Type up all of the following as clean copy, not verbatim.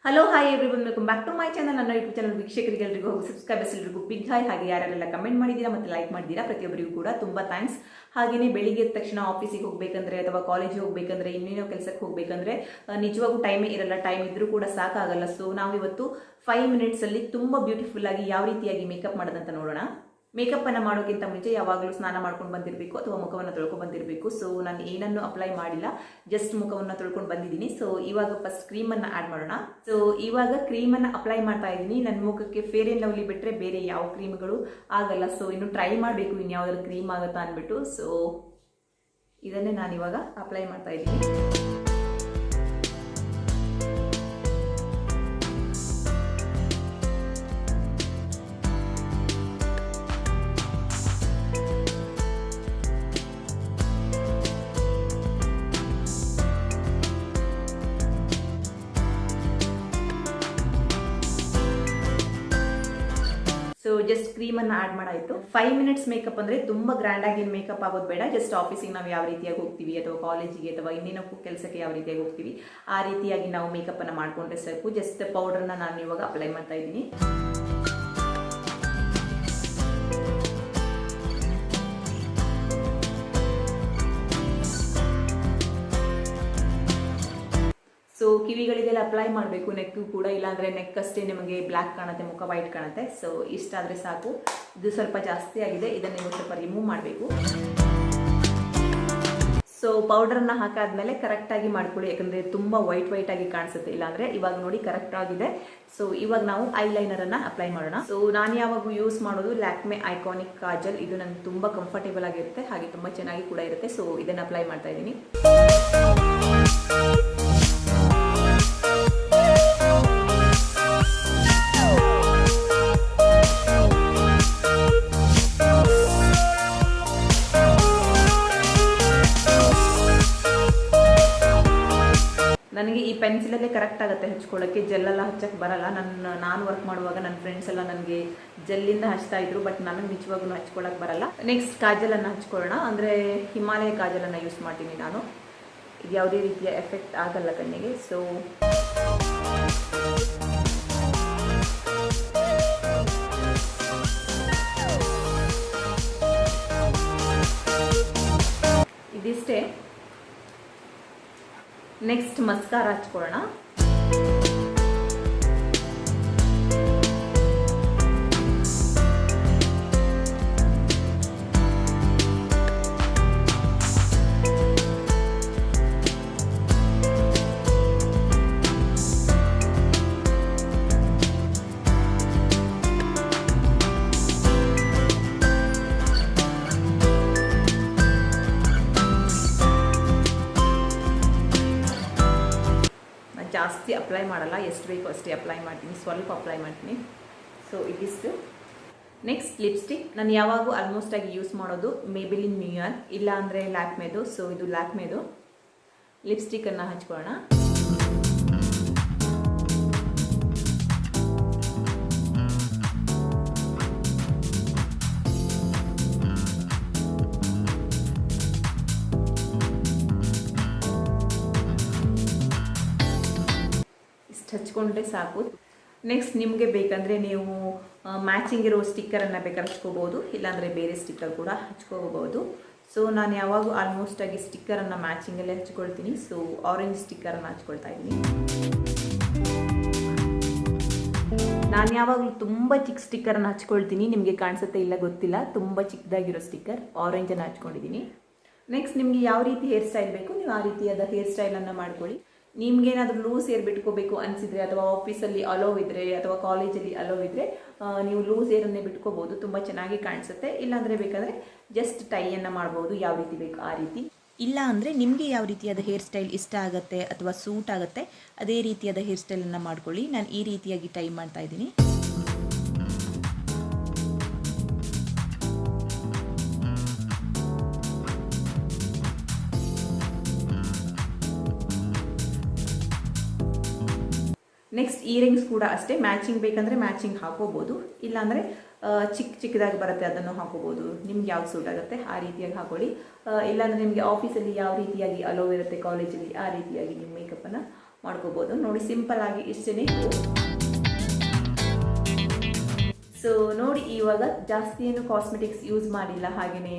Hello hi everyone, welcome back to my channel. ನನ್ನ YouTube channel ವೀಕ್ಷಕರಿಗೆಲ್ಲರಿಗೂ subscribers ಎಲ್ಲರಿಗೂ big hi. ಹಾಗೆ ಯಾರೆಲ್ಲ ಕಮೆಂಟ್ ಮಾಡಿದ್ದೀರಾ ಮತ್ತು ಲೈಕ್ ಮಾಡಿದ್ದೀರಾ ಪ್ರತಿಯೊಬ್ಬರಿಗೂ ಕೂಡ ತುಂಬ ಥ್ಯಾಂಕ್ಸ್. ಹಾಗೆಯೇ ಬೆಳಿಗ್ಗೆ ಎದ್ದ ತಕ್ಷಣ ಆಫೀಸಿಗೆ ಹೋಗಬೇಕಂದ್ರೆ ಅಥವಾ ಕಾಲೇಜಿಗೆ ಹೋಗಬೇಕಂದ್ರೆ ಇನ್ನೇನೋ ಕೆಲಸಕ್ಕೆ ಹೋಗಬೇಕಂದ್ರೆ ನಿಜವಾಗೂ ಟೈಮೇ ಇರಲ್ಲ. ಟೈಮ್ ಇದ್ರೂ ಕೂಡ ಸಾಕಾಗಲ್ಲ. ಸೊ ನಾವಿವತ್ತು 5 ಮಿನಿಟ್ಸಲ್ಲಿ ತುಂಬ ಬ್ಯೂಟಿಫುಲ್ ಆಗಿ ಯಾವ ರೀತಿಯಾಗಿ ಮೇಕಪ್ ಮಾಡೋದಂತ ನೋಡೋಣ. ಮೇಕಪ್ ಅನ್ನು ಮಾಡೋಕ್ಕಿಂತ ಮುಂಚೆ ಯಾವಾಗಲೂ ಸ್ನಾನ ಮಾಡ್ಕೊಂಡು ಬಂದಿರಬೇಕು ಅಥವಾ ಮುಖವನ್ನು ತೊಳ್ಕೊಂಡು ಬಂದಿರಬೇಕು. ಸೊ ನಾನು ಏನನ್ನು ಅಪ್ಲೈ ಮಾಡಿಲ್ಲ, ಜಸ್ಟ್ ಮುಖವನ್ನು ತೊಳ್ಕೊಂಡು ಬಂದಿದ್ದೀನಿ. ಸೊ ಇವಾಗ ಫಸ್ಟ್ ಕ್ರೀಮನ್ನು ಆ್ಯಡ್ ಮಾಡೋಣ. ಸೊ ಇವಾಗ ಕ್ರೀಮನ್ನು ಅಪ್ಲೈ ಮಾಡ್ತಾ ಇದ್ದೀನಿ. ನನ್ನ ಮುಖಕ್ಕೆ ಫೇರ್ ಆ್ಯಂಡ್ ಲವ್ಲಿ ಬಿಟ್ಟರೆ ಬೇರೆ ಯಾವ ಕ್ರೀಮ್ಗಳು ಆಗಲ್ಲ. ಸೊ ಇನ್ನು ಟ್ರೈ ಮಾಡಬೇಕು ಇನ್ನು ಯಾವುದಾದ್ರು ಕ್ರೀಮ್ ಆಗುತ್ತಾ ಅಂದ್ಬಿಟ್ಟು. ಸೊ ಇದನ್ನೇ ನಾನು ಇವಾಗ ಅಪ್ಲೈ ಮಾಡ್ತಾ ಇದ್ದೀನಿ. ಸೊ ಜಸ್ಟ್ ಕ್ರೀಮನ್ನು ಆ್ಯಡ್ ಮಾಡಾಯಿತು. 5 ಮಿನಿಟ್ಸ್ ಮೇಕಪ್ ಅಂದರೆ ತುಂಬ ಗ್ರ್ಯಾಂಡಾಗಿ ಮೇಕಪ್ ಆಗೋದು ಬೇಡ. ಜಸ್ಟ್ ಆಫೀಸಿಗೆ ನಾವು ಯಾವ ರೀತಿಯಾಗಿ ಹೋಗ್ತೀವಿ ಅಥವಾ ಕಾಲೇಜಿಗೆ ಅಥವಾ ಇನ್ನೇನೋ ಕೆಲಸಕ್ಕೆ ಯಾವ ರೀತಿಯಾಗಿ ಹೋಗ್ತೀವಿ ಆ ರೀತಿಯಾಗಿ ನಾವು ಮೇಕಪ್ಪನ್ನು ಮಾಡಿಕೊಂಡ್ರೆ ಸಾಕು. ಜಸ್ಟ್ ಪೌಡರ್ನ ನಾನು ಇವಾಗ ಅಪ್ಲೈ ಮಾಡ್ತಾ ಇದ್ದೀನಿ. ಸೊ ಕಿವಿಗಳಿಗೆಲ್ಲ ಅಪ್ಲೈ ಮಾಡಬೇಕು, ನೆಕ್ಕು ಕೂಡ. ಇಲ್ಲಾಂದರೆ ನೆಕ್ ಅಷ್ಟೇ ನಿಮಗೆ ಬ್ಲ್ಯಾಕ್ ಕಾಣುತ್ತೆ, ಮುಖ ವೈಟ್ ಕಾಣುತ್ತೆ. ಸೊ ಇಷ್ಟಾದರೆ ಸಾಕು. ಇದು ಸ್ವಲ್ಪ ಜಾಸ್ತಿ ಆಗಿದೆ, ಇದನ್ನು ನೀವು ಸ್ವಲ್ಪ ರಿಮೂವ್ ಮಾಡಬೇಕು. ಸೊ ಪೌಡರನ್ನು ಹಾಕಾದ್ಮೇಲೆ ಕರೆಕ್ಟಾಗಿ ಮಾಡ್ಕೊಳ್ಳಿ, ಯಾಕಂದರೆ ತುಂಬ ವೈಟ್ ಆಗಿ ಕಾಣಿಸುತ್ತೆ. ಇಲ್ಲಾಂದರೆ ಇವಾಗ ನೋಡಿ ಕರೆಕ್ಟ್ ಆಗಿದೆ. ಸೊ ಇವಾಗ ನಾವು ಐಲೈನರನ್ನು ಅಪ್ಲೈ ಮಾಡೋಣ. ಸೊ ನಾನು ಯಾವಾಗ ಯೂಸ್ ಮಾಡೋದು ಲ್ಯಾಕ್ಮೆ ಐಕಾನಿಕ್ ಕಾಜಲ್. ಇದು ನನಗೆ ತುಂಬ ಕಂಫರ್ಟೇಬಲ್ ಆಗಿರುತ್ತೆ, ಹಾಗೆ ತುಂಬ ಚೆನ್ನಾಗಿ ಕೂಡ ಇರುತ್ತೆ. ಸೊ ಇದನ್ನು ಅಪ್ಲೈ ಮಾಡ್ತಾ ಇದ್ದೀನಿ. ನನಗೆ ಈ ಪೆನ್ಸಿಲಲ್ಲೇ ಕರೆಕ್ಟ್ ಆಗುತ್ತೆ ಹಚ್ಕೊಳ್ಳೋಕ್ಕೆ, ಜೆಲ್ಲೆಲ್ಲ ಹಚ್ಚಕ್ಕೆ ಬರಲ್ಲ. ನಾನು ವರ್ಕ್ ಮಾಡುವಾಗ ನನ್ನ ಫ್ರೆಂಡ್ಸ್ ಎಲ್ಲ ನನಗೆ ಜೆಲ್ಲಿಂದ ಹಚ್ತಾ ಇದ್ರು, ಬಟ್ ನನಗೆ ನಿಜವಾಗ್ಲೂ ಹಚ್ಕೊಳ್ಳೋಕೆ ಬರಲ್ಲ. ನೆಕ್ಸ್ಟ್ ಕಾಜಲನ್ನು ಹಚ್ಕೊಳ್ಳೋಣ. ಅಂದರೆ ಹಿಮಾಲಯ ಕಾಜಲನ್ನು ಯೂಸ್ ಮಾಡ್ತೀನಿ ನಾನು. ಇದು ಯಾವುದೇ ರೀತಿಯ ಎಫೆಕ್ಟ್ ಆಗಲ್ಲ ಕಣ್ಣಿಗೆ. ಸೊ ಇದಿಷ್ಟೇ. ನೆಕ್ಸ್ಟ್ ಮಸ್ಕಾರ ಹಚ್ಕೊಳ್ಳೋಣ. ಜಾಸ್ತಿ ಅಪ್ಲೈ ಮಾಡಲ್ಲ, ಎಷ್ಟು ಬೇಕು ಅಷ್ಟೇ ಅಪ್ಲೈ ಮಾಡ್ತೀನಿ, ಸ್ವಲ್ಪ ಅಪ್ಲೈ ಮಾಡ್ತೀನಿ. ಸೊ ಇದಿಷ್ಟು. Next lipstick. ನಾನು ಯಾವಾಗೂ ಆಲ್ಮೋಸ್ಟ್ ಆಗಿ ಯೂಸ್ ಮಾಡೋದು ಮೇಬಿಲಿನ್ ನ್ಯೂ ಇಯರ್, ಇಲ್ಲ ಅಂದರೆ ಲ್ಯಾಕ್ಮೆದು. ಸೊ ಇದು ಲ್ಯಾಕ್ಮೆದು ಲಿಪ್ಸ್ಟಿಕ್ಕನ್ನು ಹಚ್ಕೊಳ್ಳೋಣ. ಹಚ್ಕೊಂಡ್ರೆ ಸಾಕು. ನೆಕ್ಸ್ಟ್ ನಿಮಗೆ ಬೇಕಂದರೆ ನೀವು ಮ್ಯಾಚಿಂಗ್ ಇರೋ ಸ್ಟಿಕ್ಕರನ್ನು ಬೇಕಾದ್ರೆ ಹಚ್ಕೋಬೋದು, ಇಲ್ಲಾಂದರೆ ಬೇರೆ ಸ್ಟಿಕ್ಕರ್ ಕೂಡ ಹಚ್ಕೋಬೋದು. ಸೊ ನಾನು ಯಾವಾಗೂ ಆಲ್ಮೋಸ್ಟ್ ಆಗಿ ಸ್ಟಿಕ್ಕರನ್ನು ಮ್ಯಾಚಿಂಗಲ್ಲೇ ಹಚ್ಕೊಳ್ತೀನಿ. ಸೊ ಆರೆಂಜ್ ಸ್ಟಿಕ್ಕರನ್ನು ಹಚ್ಕೊಳ್ತಾ ಇದ್ದೀನಿ. ನಾನು ಯಾವಾಗಲೂ ತುಂಬ ಚಿಕ್ಕ ಸ್ಟಿಕ್ಕರನ್ನು ಹಚ್ಕೊಳ್ತೀನಿ. ನಿಮಗೆ ಕಾಣಿಸುತ್ತೆ ಇಲ್ಲ ಗೊತ್ತಿಲ್ಲ, ತುಂಬ ಚಿಕ್ಕದಾಗಿರೋ ಸ್ಟಿಕ್ಕರ್ ಆರೆಂಜನ್ನು ಹಚ್ಕೊಂಡಿದ್ದೀನಿ. ನೆಕ್ಸ್ಟ್ ನಿಮಗೆ ಯಾವ ರೀತಿ ಹೇರ್ ಸ್ಟೈಲ್ ಬೇಕು ನೀವು ಆ ರೀತಿಯಾದ ಹೇರ್ ಸ್ಟೈಲನ್ನು ಮಾಡ್ಕೊಳ್ಳಿ. ನಿಮ್ಗೇನಾದರೂ ಲೂಸ್ ಹೇರ್ ಬಿಟ್ಕೋಬೇಕು ಅನಿಸಿದರೆ ಅಥವಾ ಆಫೀಸಲ್ಲಿ ಅಲೋ ಇದ್ದರೆ ಅಥವಾ ಕಾಲೇಜಲ್ಲಿ ಅಲೋ ಇದ್ದರೆ ನೀವು ಲೂಸ್ ಹೇರನ್ನೇ ಬಿಟ್ಕೋಬೋದು, ತುಂಬ ಚೆನ್ನಾಗಿ ಕಾಣಿಸುತ್ತೆ. ಇಲ್ಲಾಂದರೆ ಬೇಕಾದರೆ ಜಸ್ಟ್ ಟೈಯನ್ನು ಮಾಡ್ಬೋದು, ಯಾವ ರೀತಿ ಬೇಕು ಆ ರೀತಿ. ಇಲ್ಲ ಅಂದರೆ ನಿಮಗೆ ಯಾವ ರೀತಿಯಾದ ಹೇರ್ ಸ್ಟೈಲ್ ಇಷ್ಟ ಆಗುತ್ತೆ ಅಥವಾ ಸೂಟ್ ಆಗುತ್ತೆ ಅದೇ ರೀತಿಯಾದ ಹೇರ್ ಸ್ಟೈಲನ್ನು ಮಾಡ್ಕೊಳ್ಳಿ. ನಾನು ಈ ರೀತಿಯಾಗಿ ಟೈ ಮಾಡ್ತಾ ಇದ್ದೀನಿ. ನೆಕ್ಸ್ಟ್ ಇಯರಿಂಗ್ಸ್ ಕೂಡ ಅಷ್ಟೇ, ಮ್ಯಾಚಿಂಗ್ ಬೇಕಂದರೆ ಮ್ಯಾಚಿಂಗ್ ಹಾಕೋಬೋದು, ಇಲ್ಲಾಂದರೆ ಚಿಕ್ಕದಾಗಿ ಬರುತ್ತೆ ಅದನ್ನು ಹಾಕೋಬೋದು. ನಿಮ್ಗೆ ಯಾವ್ದು ಸೂಟ್ ಆಗುತ್ತೆ ಆ ರೀತಿಯಾಗಿ ಹಾಕೊಳ್ಳಿ. ಇಲ್ಲಾಂದರೆ ನಿಮಗೆ ಆಫೀಸಲ್ಲಿ ಯಾವ ರೀತಿಯಾಗಿ ಅಲೋ ಇರುತ್ತೆ ಕಾಲೇಜಲ್ಲಿ ಆ ರೀತಿಯಾಗಿ ನೀವು ಮೇಕಪ್ಪನ್ನು ಮಾಡ್ಕೋಬೋದು. ನೋಡಿ ಸಿಂಪಲ್ ಆಗಿ ಇಷ್ಟೇ. ಸೊ ನೋಡಿ, ಇವಾಗ ಜಾಸ್ತಿ ಏನು ಕಾಸ್ಮೆಟಿಕ್ಸ್ ಯೂಸ್ ಮಾಡಿಲ್ಲ, ಹಾಗೆಯೇ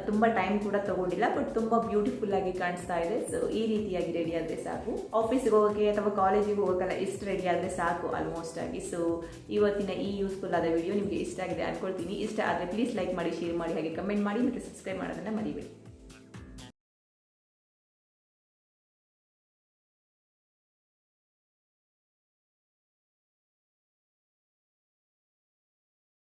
ತುಂಬ ಟೈಮ್ ಕೂಡ ತಗೊಂಡಿಲ್ಲ, ಬಟ್ ತುಂಬ ಬ್ಯೂಟಿಫುಲ್ ಆಗಿ ಕಾಣಿಸ್ತಾ ಇದೆ. ಸೊ ಈ ರೀತಿಯಾಗಿ ರೆಡಿ ಆದರೆ ಸಾಕು. ಆಫೀಸಿಗೆ ಹೋಗೋಕ್ಕೆ ಅಥವಾ ಕಾಲೇಜಿಗೆ ಹೋಗೋಕ್ಕೆಲ್ಲ ಇಷ್ಟು ರೆಡಿ ಆದರೆ ಸಾಕು ಆಲ್ಮೋಸ್ಟ್ ಆಗಿ. ಸೊ ಇವತ್ತಿನ ಈ ಯೂಸ್ಫುಲ್ ಆದ ವಿಡಿಯೋ ನಿಮಗೆ ಇಷ್ಟ ಆಗಿದೆ ಅಂದ್ಕೊಳ್ತೀನಿ. ಇಷ್ಟ ಆದರೆ ಪ್ಲೀಸ್ ಲೈಕ್ ಮಾಡಿ, ಶೇರ್ ಮಾಡಿ, ಹಾಗೆ ಕಮೆಂಟ್ ಮಾಡಿ ಮತ್ತು ಸಬ್ಸ್ಕ್ರೈಬ್ ಮಾಡೋದನ್ನು ಮರಿಬೇಡಿ.